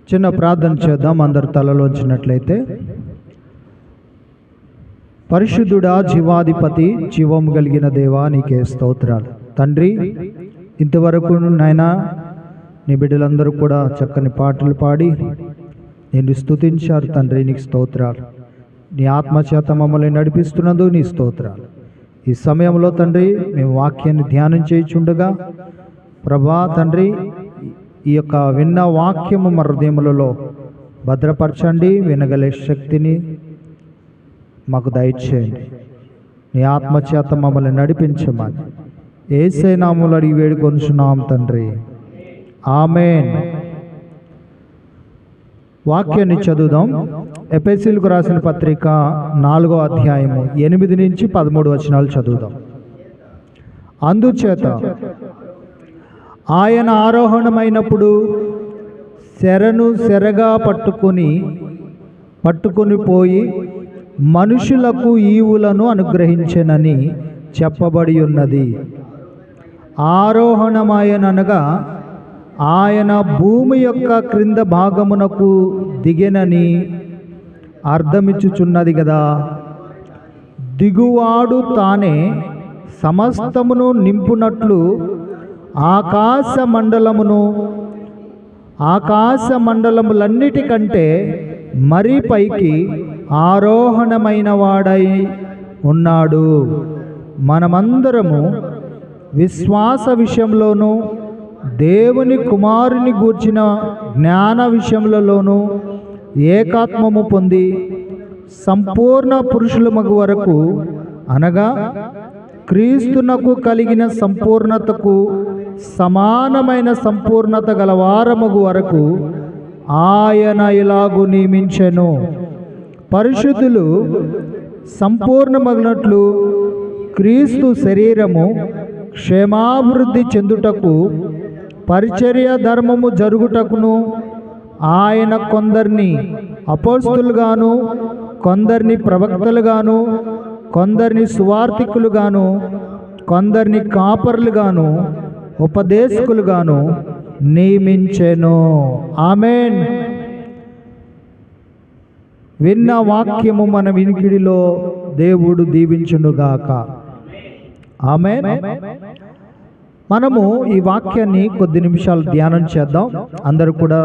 చిన్న ప్రార్థన చేద్దాం. అందరు తలలోంచినట్లయితే. పరిశుద్ధుడా, జీవాధిపతి, జీవం కలిగిన దేవా, నీకే స్తోత్రాలు తండ్రి. ఇంతవరకు నాయనా నీ బిడ్డలందరూ కూడా చక్కని పాటలు పాడి నిన్ను స్తుతించారు తండ్రి. నీకు స్తోత్రాలు. నీ ఆత్మచేత మమ్మల్ని నడిపిస్తున్నందుకు నీ స్తోత్రాలు. ఈ సమయంలో తండ్రి మేము వాక్యాన్ని ధ్యానం చేయుచుండగా ప్రభా తండ్రి, ఈ యొక్క విన్న వాక్యము మా హృదయములలో భద్రపరచండి. వినగలే శక్తిని మాకు దయచేయండి. నీ ఆత్మచేత మమ్మల్ని నడిపించమని యేసయ్య నామములో అడిగి వేడుకొనుచున్నాం తండ్రి, ఆమేన్. వాక్యాన్ని చదువుదాం. ఎఫెసీయులకు రాసిన పత్రిక 4వ అధ్యాయము 8 నుంచి 13 వచనాలు చదువుదాం. అందుచేత ఆయన ఆరోహణమైనప్పుడు శరను శరగా పట్టుకొని పోయి మనుషులకు ఈవులను అనుగ్రహించెనని చెప్పబడి ఉన్నది. ఆరోహణమాయననగా ఆయన భూమి యొక్క క్రింద భాగమునకు దిగెనని అర్థమిచ్చుచున్నది కదా. దిగువాడు తానే సమస్తమును నింపునట్లు ఆకాశ మండలములన్నిటికంటే మరి పైకి ఆరోహణమైన వాడై ఉన్నాడు. మనమందరము విశ్వాస విషయంలోనూ దేవుని కుమారుని గూర్చిన జ్ఞాన విషయములలోనూ ఏకాత్మము పొంది సంపూర్ణ పురుషుల మగు వరకు, అనగా క్రీస్తునకు కలిగిన సంపూర్ణతకు సమానమైన సంపూర్ణత గలవారమగు వరకు ఆయన ఇలాగు నియమించెను. పరిశుద్ధులు సంపూర్ణమగినట్లు క్రీస్తు శరీరము క్షేమాభివృద్ధి చెందుటకు పరిచర్య ధర్మము జరుగుటకును ఆయన కొందరిని అపోస్తలుగాను, కొందరిని ప్రవక్తలుగాను, కొందరిని సువార్తికులుగాను, కొందరిని కాపర్లుగాను, ఉపదేశకులుగాను నియమించెను. ఆమేన్. విన్న వాక్యము మన వినికిడిలో దేవుడు దీవించునుగాక. ఆమేన్. మనము ఈ వాక్యాన్ని కొద్ది నిమిషాలు ధ్యానం చేద్దాం. అందరూ కూడా